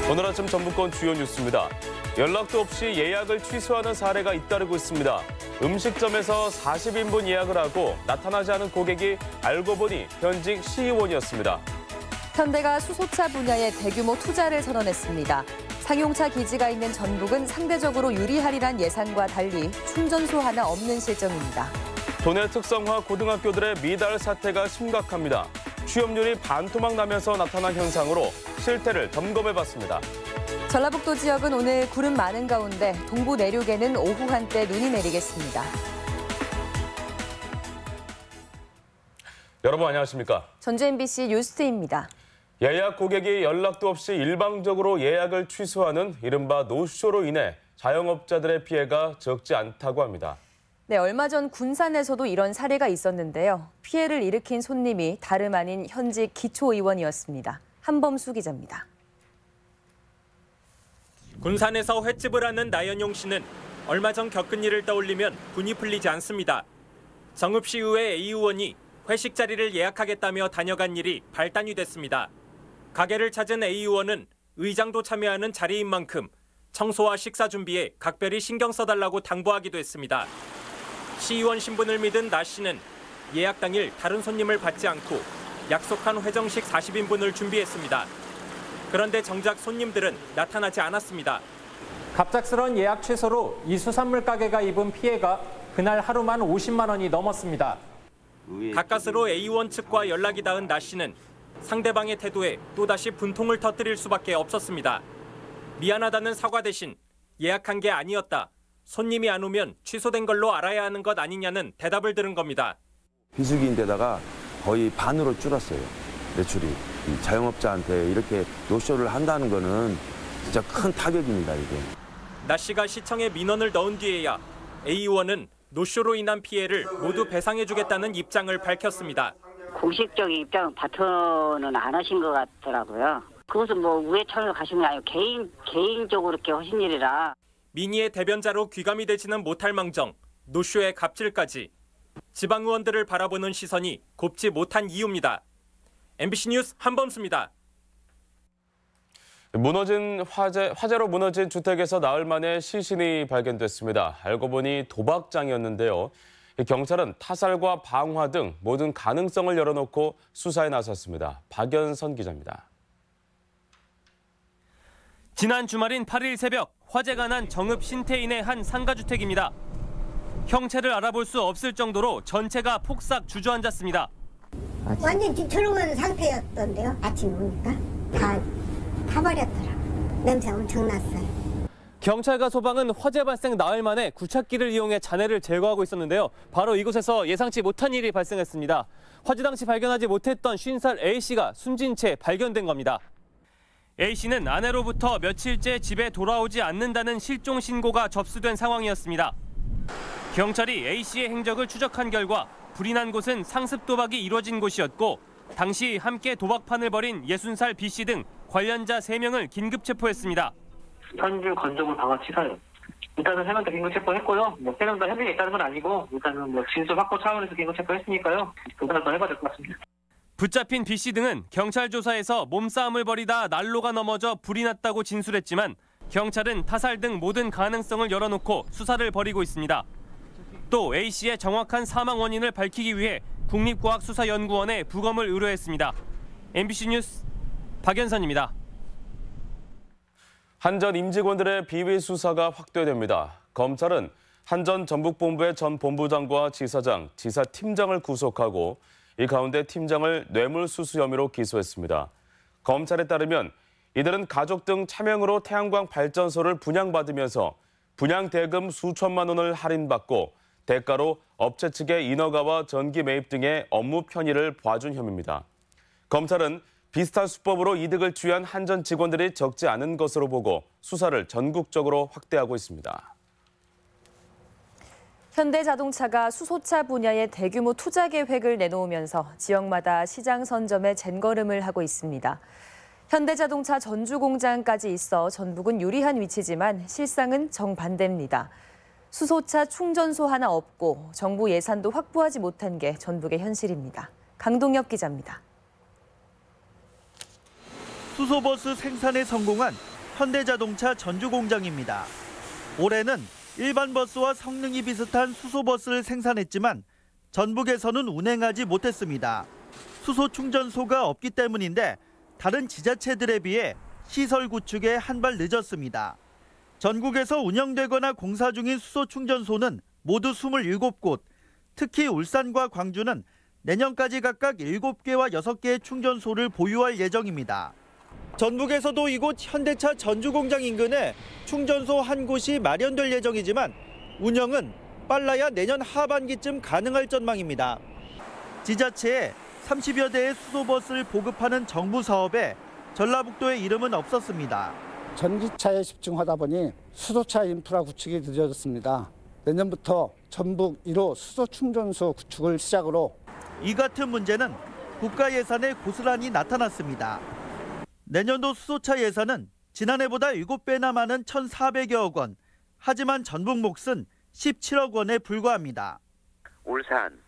오늘 아침 전북권 주요 뉴스입니다. 연락도 없이 예약을 취소하는 사례가 잇따르고 있습니다. 음식점에서 40인분 예약을 하고 나타나지 않은 고객이 알고 보니 현직 시의원이었습니다. 현대가 수소차 분야에 대규모 투자를 선언했습니다. 상용차 기지가 있는 전북은 상대적으로 유리하리란 예상과 달리 충전소 하나 없는 실정입니다. 도내 특성화 고등학교들의 미달 사태가 심각합니다. 취업률이 반토막 나면서 나타난 현상으로 실태를 점검해봤습니다. 전라북도 지역은 오늘 구름 많은 가운데 동부 내륙에는 오후 한때 눈이 내리겠습니다. 여러분 안녕하십니까? 전주 MBC 뉴스트입니다. 예약 고객이 연락도 없이 일방적으로 예약을 취소하는 이른바 노쇼로 인해 자영업자들의 피해가 적지 않다고 합니다. 네, 얼마 전 군산에서도 이런 사례가 있었는데요. 피해를 일으킨 손님이 다름 아닌 현직 기초의원이었습니다. 한범수 기자입니다. 군산에서 횟집을 하는 나연용 씨는 얼마 전 겪은 일을 떠올리면 분이 풀리지 않습니다. 정읍시의회 A 의원이 회식 자리를 예약하겠다며 다녀간 일이 발단이 됐습니다. 가게를 찾은 A 의원은 의장도 참여하는 자리인 만큼 청소와 식사 준비에 각별히 신경 써달라고 당부하기도 했습니다. 시의원 신분을 믿은 나 씨는 예약 당일 다른 손님을 받지 않고 약속한 회정식 40인분을 준비했습니다. 그런데 정작 손님들은 나타나지 않았습니다. 갑작스러운 예약 취소로 이 수산물 가게가 입은 피해가 그날 하루만 50만 원이 넘었습니다. 가까스로 A 의원 측과 연락이 닿은 나 씨는 상대방의 태도에 또다시 분통을 터뜨릴 수밖에 없었습니다. 미안하다는 사과 대신 예약한 게 아니었다. 손님이 안 오면 취소된 걸로 알아야 하는 것 아니냐는 대답을 들은 겁니다. 비수기인데다가 거의 반으로 줄었어요. 매출이. 자영업자한테 이렇게 노쇼를 한다는 거는 진짜 큰 타격입니다, 이게. 나 씨가 시청에 민원을 넣은 뒤에야 A 의원은 노쇼로 인한 피해를 모두 배상해주겠다는 입장을 밝혔습니다. 공식적인 입장은 바터는 안 하신 것 같더라고요. 그것은 뭐 우회천을 가신 게 아니고 개인적으로 이렇게 하신 일이라. 민의의 대변자로 귀감이 되지는 못할 망정, 노쇼의 갑질까지 지방 의원들을 바라보는 시선이 곱지 못한 이유입니다. MBC 뉴스 한범수입니다. 화재로 무너진 주택에서 나흘 만에 시신이 발견됐습니다. 알고 보니 도박장이었는데요. 경찰은 타살과 방화 등 모든 가능성을 열어놓고 수사에 나섰습니다. 박연선 기자입니다. 지난 주말인 8일 새벽 화재가 난 정읍 신태인의 한 상가주택입니다. 형체를 알아볼 수 없을 정도로 전체가 폭삭 주저앉았습니다. 완전 뒤처먹은 상태였던데요. 아침에 오니까 다 타버렸더라고요. 냄새 엄청 났어요. 경찰과 소방은 화재 발생 나흘 만에 굴착기를 이용해 잔해를 제거하고 있었는데요. 바로 이곳에서 예상치 못한 일이 발생했습니다. 화재 당시 발견하지 못했던 50살 A씨가 숨진 채 발견된 겁니다. A씨는 아내로부터 며칠째 집에 돌아오지 않는다는 실종 신고가 접수된 상황이었습니다. 경찰이 A씨의 행적을 추적한 결과 불이 난 곳은 상습 도박이 이루어진 곳이었고 당시 함께 도박판을 벌인 60살 B씨 등 관련자 3명을 긴급 체포했습니다. 현주 건조물 방화 치사요. 일단은 3명 다 긴급 체포했고요. 3명 다 혐의가 있다는 건 아니고 일단은 진술 확보 차원에서 긴급 체포했으니까요. 조사를 더 해봐야 될 것 같습니다. 붙잡힌 B씨 등은 경찰 조사에서 몸싸움을 벌이다 난로가 넘어져 불이 났다고 진술했지만 경찰은 타살 등 모든 가능성을 열어놓고 수사를 벌이고 있습니다. 또 A씨의 정확한 사망 원인을 밝히기 위해 국립과학수사연구원에 부검을 의뢰했습니다. MBC 뉴스 박연선입니다. 한전 임직원들의 비위 수사가 확대됩니다. 검찰은 한전 전북본부의 전 본부장과 지사장, 지사팀장을 구속하고 이 가운데 팀장을 뇌물수수 혐의로 기소했습니다. 검찰에 따르면 이들은 가족 등 차명으로 태양광 발전소를 분양받으면서 분양대금 수천만 원을 할인받고 대가로 업체 측의 인허가와 전기 매입 등의 업무 편의를 봐준 혐의입니다. 검찰은 비슷한 수법으로 이득을 취한 한전 직원들이 적지 않은 것으로 보고 수사를 전국적으로 확대하고 있습니다. 현대자동차가 수소차 분야에 대규모 투자 계획을 내놓으면서 지역마다 시장 선점에 젠걸음을 하고 있습니다. 현대자동차 전주 공장까지 있어 전북은 유리한 위치지만 실상은 정반대입니다. 수소차 충전소 하나 없고 정부 예산도 확보하지 못한 게 전북의 현실입니다. 강동엽 기자입니다. 수소버스 생산에 성공한 현대자동차 전주공장입니다. 올해는 일반 버스와 성능이 비슷한 수소버스를 생산했지만 전북에서는 운행하지 못했습니다. 수소 충전소가 없기 때문인데 다른 지자체들에 비해 시설 구축에 한 발 늦었습니다. 전국에서 운영되거나 공사 중인 수소 충전소는 모두 27곳, 특히 울산과 광주는 내년까지 각각 7개와 6개의 충전소를 보유할 예정입니다. 전북에서도 이곳 현대차 전주공장 인근에 충전소 한 곳이 마련될 예정이지만 운영은 빨라야 내년 하반기쯤 가능할 전망입니다. 지자체에 30여 대의 수소버스를 보급하는 정부 사업에 전라북도의 이름은 없었습니다. 전기차에 집중하다 보니 수소차 인프라 구축이 늦어졌습니다. 내년부터 전북 1호 수소 충전소 구축을 시작으로 이 같은 문제는 국가 예산에 고스란히 나타났습니다. 내년도 수소차 예산은 지난해보다 7배나 많은 1,400여억 원. 하지만 전북 몫은 17억 원에 불과합니다. 울산,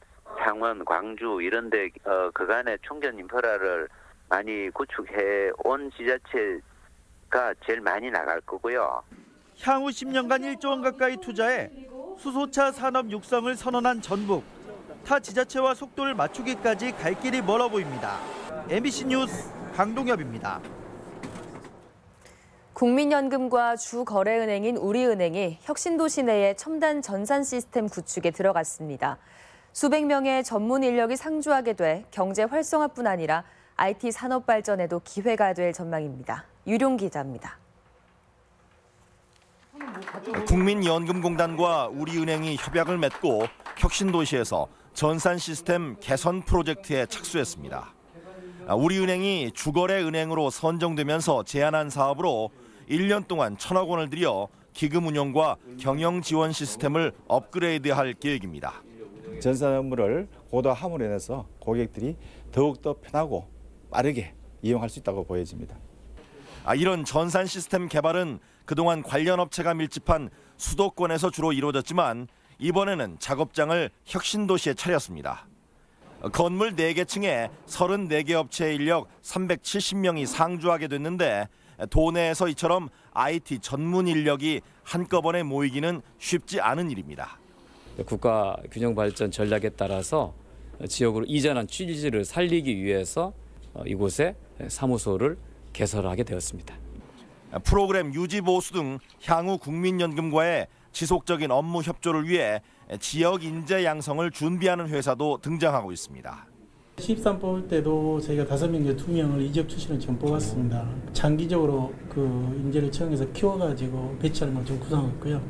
창원, 광주 이런 데 그간의 충전 인프라를 많이 구축해 온 지자체가 제일 많이 나갈 거고요. 향후 10년간 1조 원 가까이 투자해 수소차 산업 육성을 선언한 전북. 타 지자체와 속도를 맞추기까지 갈 길이 멀어 보입니다. MBC 뉴스 강동엽입니다. 국민연금과 주거래은행인 우리은행이 혁신도시 내에 첨단 전산 시스템 구축에 들어갔습니다. 수백 명의 전문 인력이 상주하게 돼 경제 활성화뿐 아니라 IT 산업 발전에도 기회가 될 전망입니다. 유룡 기자입니다. 국민연금공단과 우리은행이 협약을 맺고 혁신도시에서 전산 시스템 개선 프로젝트에 착수했습니다. 우리은행이 주거래은행으로 선정되면서 제안한 사업으로 1년 동안 1,000억 원을 들여 기금 운영과 경영 지원 시스템을 업그레이드할 계획입니다. 전산 업무를 고도화함으로 인해서 고객들이 더욱더 편하고 빠르게 이용할 수 있다고 보여집니다. 이런 전산 시스템 개발은 그동안 관련 업체가 밀집한 수도권에서 주로 이루어졌지만 이번에는 작업장을 혁신도시에 차렸습니다. 건물 4개 층에 34개 업체 인력 370명이 상주하게 됐는데 도내에서 이처럼 IT 전문 인력이 한꺼번에 모이기는 쉽지 않은 일입니다. 국가 균형 발전 전략에 따라서 지역으로 이전한 취지를 살리기 위해서 이곳에 사무소를 개설하게 되었습니다. 프로그램 유지 보수 등 향후 국민연금과의 지속적인 업무 협조를 위해 지역 인재 양성을 준비하는 회사도 등장하고 있습니다. 신입사원 뽑을 때도 저희가 5명, 2명을 이적 출신을 지금 뽑았습니다. 장기적으로 그 인재를 채용해서 키워가지고 배치하는 걸 좀 구상했고요.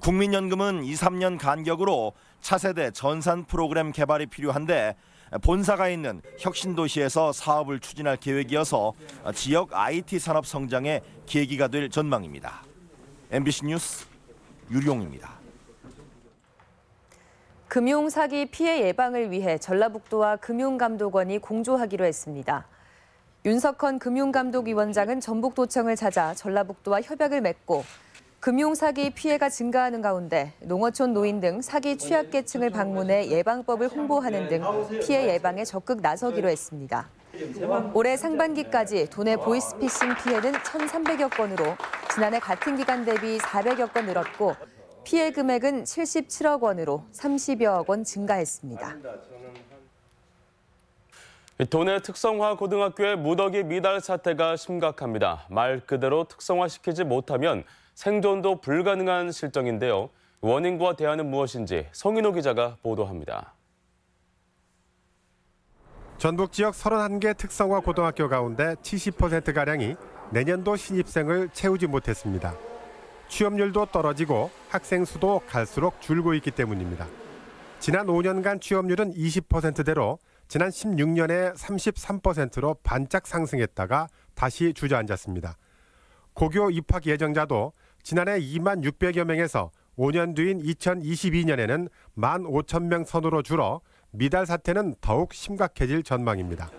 국민연금은 2, 3년 간격으로 차세대 전산 프로그램 개발이 필요한데 본사가 있는 혁신도시에서 사업을 추진할 계획이어서 지역 IT 산업 성장의 계기가 될 전망입니다. MBC 뉴스 유룡입니다. 금융사기 피해 예방을 위해 전라북도와 금융감독원이 공조하기로 했습니다. 윤석헌 금융감독위원장은 전북도청을 찾아 전라북도와 협약을 맺고 금융사기 피해가 증가하는 가운데 농어촌 노인 등 사기 취약계층을 방문해 예방법을 홍보하는 등 피해 예방에 적극 나서기로 했습니다. 올해 상반기까지 도내 보이스피싱 피해는 1,300여 건으로 지난해 같은 기간 대비 400여 건 늘었고 피해 금액은 77억 원으로 30여억 원 증가했습니다. 도내 특성화 고등학교의 무더기 미달 사태가 심각합니다. 말 그대로 특성화시키지 못하면 생존도 불가능한 실정인데요. 원인과 대안은 무엇인지 성인호 기자가 보도합니다. 전북 지역 31개 특성화 고등학교 가운데 70%가량이 내년도 신입생을 채우지 못했습니다. 취업률도 떨어지고 학생 수도 갈수록 줄고 있기 때문입니다. 지난 5년간 취업률은 20%대로 지난 16년에 33%로 반짝 상승했다가 다시 주저앉았습니다. 고교 입학 예정자도 지난해 2만 600여 명에서 5년 뒤인 2022년에는 1만 5천 명 선으로 줄어 미달 사태는 더욱 심각해질 전망입니다.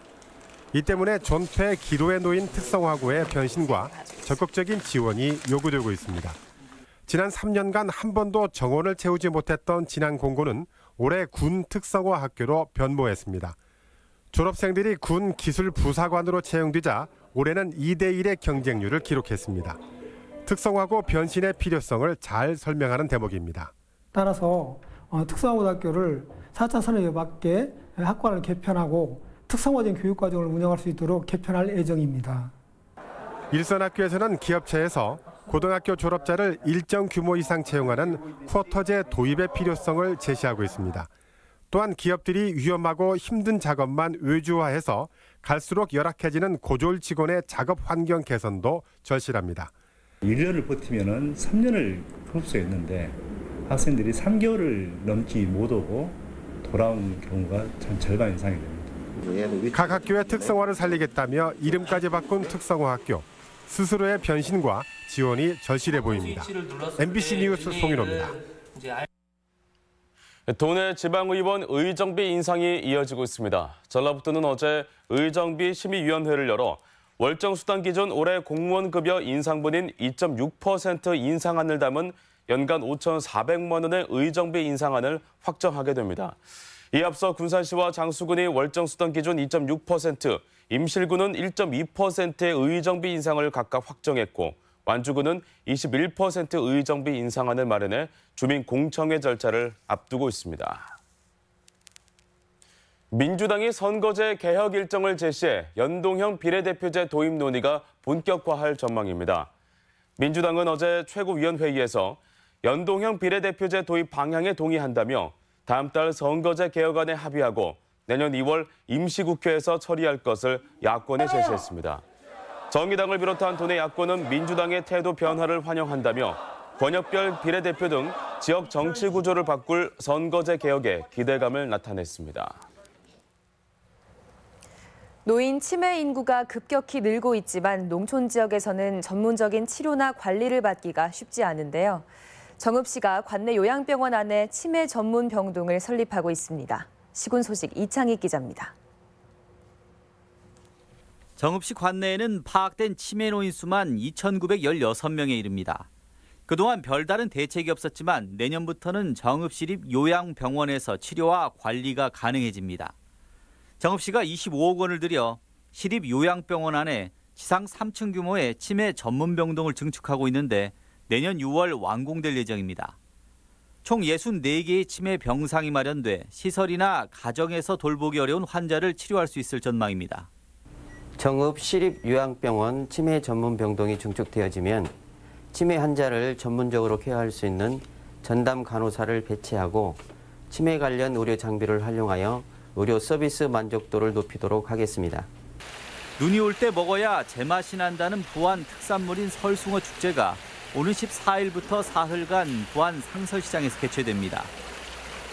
이 때문에 존폐 기로에 놓인 특성화고의 변신과 적극적인 지원이 요구되고 있습니다. 지난 3년간 한 번도 정원을 채우지 못했던 진안 공고는 올해 군 특성화 학교로 변모했습니다. 졸업생들이 군 기술부사관으로 채용되자 올해는 2대1의 경쟁률을 기록했습니다. 특성화고 변신의 필요성을 잘 설명하는 대목입니다. 따라서 특성화고등학교를 4차 산업에 맞게 학과를 개편하고 특성화된 교육과정을 운영할 수 있도록 개편할 예정입니다. 일선학교에서는 기업체에서 고등학교 졸업자를 일정 규모 이상 채용하는 쿼터제 도입의 필요성을 제시하고 있습니다. 또한 기업들이 위험하고 힘든 작업만 외주화해서 갈수록 열악해지는 고졸 직원의 작업 환경 개선도 절실합니다. 1년을 버티면 3년을 흡수했는데 학생들이 3개월을 넘지 못하고 돌아온 경우가 전 절반 이상이 됩니다. 각 학교의 특성화를 살리겠다며 이름까지 바꾼 특성화학교. 스스로의 변신과 지원이 절실해 보입니다. MBC 뉴스 송윤호입니다. 도내 지방의원 의정비 인상이 이어지고 있습니다. 전라북도는 어제 의정비 심의위원회를 열어 월정수당 기준 올해 공무원 급여 인상분인 2.6% 인상안을 담은 연간 5,400만 원의 의정비 인상안을 확정하게 됩니다. 이에 앞서 군산시와 장수군이 월정수당 기준 2.6%, 임실군은 1.2%의 의정비 인상을 각각 확정했고 완주군은 21% 의정비 인상안을 마련해 주민 공청회 절차를 앞두고 있습니다. 민주당이 선거제 개혁 일정을 제시해 연동형 비례대표제 도입 논의가 본격화할 전망입니다. 민주당은 어제 최고위원회의에서 연동형 비례대표제 도입 방향에 동의한다며 다음 달 선거제 개혁안에 합의하고 내년 2월 임시국회에서 처리할 것을 야권에 제시했습니다. 정의당을 비롯한 도내 야권은 민주당의 태도 변화를 환영한다며 권역별 비례대표 등 지역 정치 구조를 바꿀 선거제 개혁에 기대감을 나타냈습니다. 노인 치매 인구가 급격히 늘고 있지만 농촌 지역에서는 전문적인 치료나 관리를 받기가 쉽지 않은데요. 정읍시가 관내 요양병원 안에 치매 전문 병동을 설립하고 있습니다. 시군 소식 이창희 기자입니다. 정읍시 관내에는 파악된 치매 노인 수만 2,916명에 이릅니다. 그동안 별다른 대책이 없었지만 내년부터는 정읍시립 요양병원에서 치료와 관리가 가능해집니다. 정읍시가 25억 원을 들여 시립 요양병원 안에 지상 3층 규모의 치매 전문 병동을 증축하고 있는데 내년 6월 완공될 예정입니다. 총 64개의 치매 병상이 마련돼 시설이나 가정에서 돌보기 어려운 환자를 치료할 수 있을 전망입니다. 정읍 시립요양병원 치매 전문 병동이 증축되어지면 치매 환자를 전문적으로 케어할 수 있는 전담 간호사를 배치하고 치매 관련 의료 장비를 활용하여 의료 서비스 만족도를 높이도록 하겠습니다. 눈이 올 때 먹어야 제맛이 난다는 부안 특산물인 설숭어 축제가 오는 14일부터 사흘간 부안 상설시장에서 개최됩니다.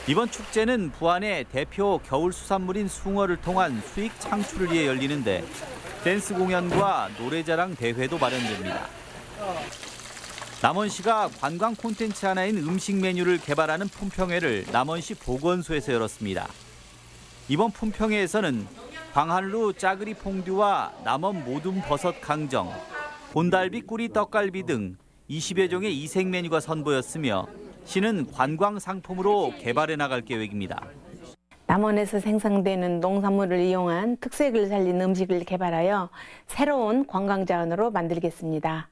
이번 축제는 부안의 대표 겨울 수산물인 숭어를 통한 수익 창출을 위해 열리는데 댄스 공연과 노래자랑 대회도 마련됩니다. 남원시가 관광 콘텐츠 하나인 음식 메뉴를 개발하는 품평회를 남원시 보건소에서 열었습니다. 이번 품평회에서는 광한루 짜그리 퐁듀와 남원 모둠 버섯 강정, 곤달비 꾸리 떡갈비 등 20여 종의 이색 메뉴가 선보였으며 시는 관광 상품으로 개발해 나갈 계획입니다. 남원에서 생산되는 농산물을 이용한 특색을 살린 음식을 개발하여 새로운 관광 자원으로 만들겠습니다.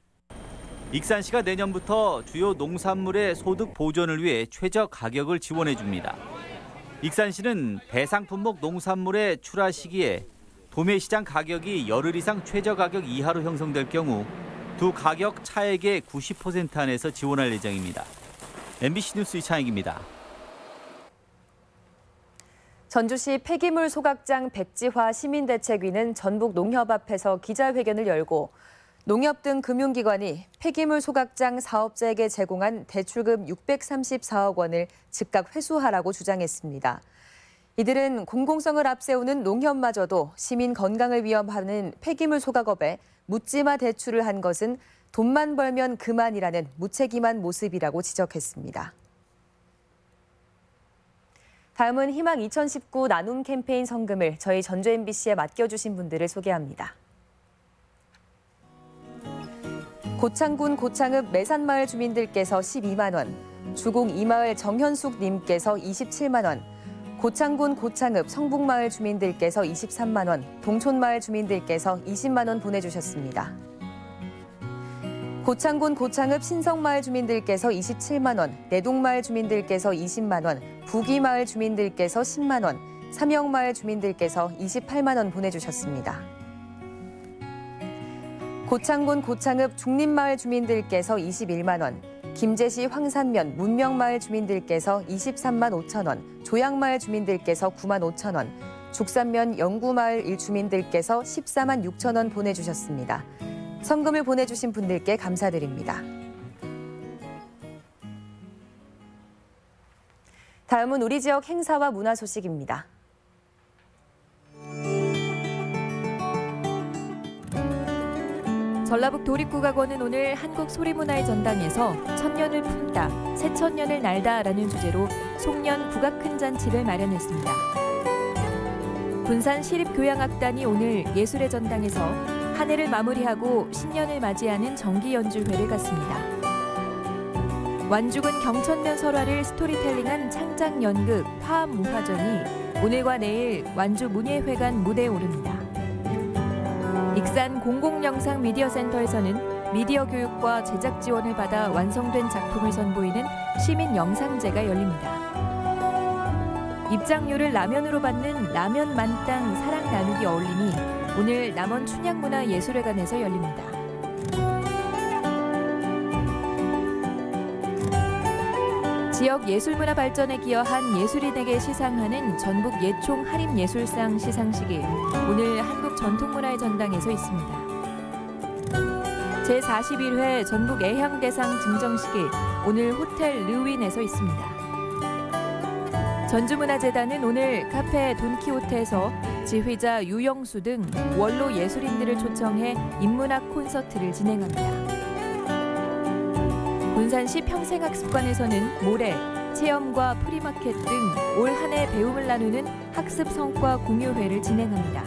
익산시가 내년부터 주요 농산물의 소득 보존을 위해 최저 가격을 지원해 줍니다. 익산시는 대상품목 농산물의 출하 시기에 도매시장 가격이 열흘 이상 최저 가격 이하로 형성될 경우 두 가격 차액의 90% 안에서 지원할 예정입니다. MBC 뉴스 이창익입니다. 전주시 폐기물 소각장 백지화 시민대책위는 전북 농협 앞에서 기자회견을 열고 농협 등 금융기관이 폐기물 소각장 사업자에게 제공한 대출금 634억 원을 즉각 회수하라고 주장했습니다. 이들은 공공성을 앞세우는 농협마저도 시민 건강을 위협하는 폐기물 소각업에 묻지마 대출을 한 것은 돈만 벌면 그만이라는 무책임한 모습이라고 지적했습니다. 다음은 희망 2019 나눔 캠페인 성금을 저희 전주 MBC에 맡겨주신 분들을 소개합니다. 고창군 고창읍 매산마을 주민들께서 12만 원, 주공 2마을 정현숙 님께서 27만 원, 고창군 고창읍 성북마을 주민들께서 23만 원, 동촌마을 주민들께서 20만 원 보내주셨습니다. 고창군 고창읍 신성마을 주민들께서 27만 원, 내동마을 주민들께서 20만 원, 부기마을 주민들께서 10만 원, 삼영마을 주민들께서 28만 원 보내주셨습니다. 고창군 고창읍 중림마을 주민들께서 21만 원, 김제시 황산면 문명마을 주민들께서 23만 5천 원, 조양마을 주민들께서 9만 5천 원, 죽산면 영구마을 일주민들께서 14만 6천 원 보내주셨습니다. 성금을 보내주신 분들께 감사드립니다. 다음은 우리 지역 행사와 문화 소식입니다. 전라북 도립국악원은 오늘 한국소리문화의 전당에서 천년을 품다, 새천년을 날다라는 주제로 송년 국악 큰 잔치를 마련했습니다. 군산 시립교향악단이 오늘 예술의 전당에서 한 해를 마무리하고 신년을 맞이하는 정기 연주회를 갖습니다. 완주군 경천면 설화를 스토리텔링한 창작 연극 화합무화전이 오늘과 내일 완주 문예회관 무대에 오릅니다. 익산 공공영상 미디어센터에서는 미디어 교육과 제작 지원을 받아 완성된 작품을 선보이는 시민 영상제가 열립니다. 입장료를 라면으로 받는 라면 만땅 사랑 나누기 어울림이 오늘 남원 춘향문화예술회관에서 열립니다. 지역 예술문화 발전에 기여한 예술인에게 시상하는 전국 예총 할인예술상 시상식이 오늘 한국전통문화의 전당에서 있습니다. 제41회 전국 애향대상 증정식이 오늘 호텔 르윈에서 있습니다. 전주문화재단은 오늘 카페 돈키호테에서 지휘자 유영수 등 원로 예술인들을 초청해 인문학 콘서트를 진행합니다. 군산시 평생학습관에서는 모레, 체험과 프리마켓 등 올 한 해 배움을 나누는 학습 성과 공유회를 진행합니다.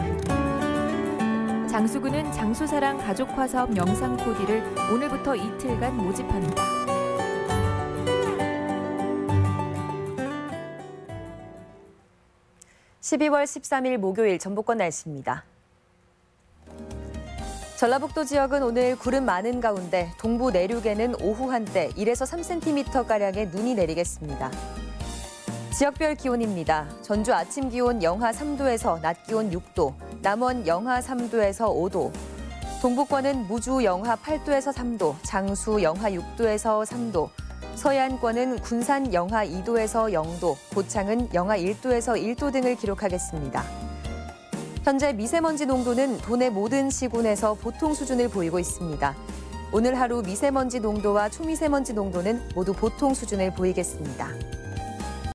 장수군은 장수사랑 가족화 사업 영상 코디를 오늘부터 이틀간 모집합니다. (12월 13일) 목요일 전북권 날씨입니다. 전라북도 지역은 오늘 구름 많은 가운데 동부 내륙에는 오후 한때 1에서 3cm가량의 눈이 내리겠습니다. 지역별 기온입니다. 전주 아침 기온 영하 3도에서 낮 기온 6도, 남원 영하 3도에서 5도, 동부권은 무주 영하 8도에서 3도, 장수 영하 6도에서 3도, 서해안권은 군산 영하 2도에서 0도, 고창은 영하 1도에서 1도 등을 기록하겠습니다. 현재 미세먼지 농도는 도내 모든 시군에서 보통 수준을 보이고 있습니다. 오늘 하루 미세먼지 농도와 초미세먼지 농도는 모두 보통 수준을 보이겠습니다.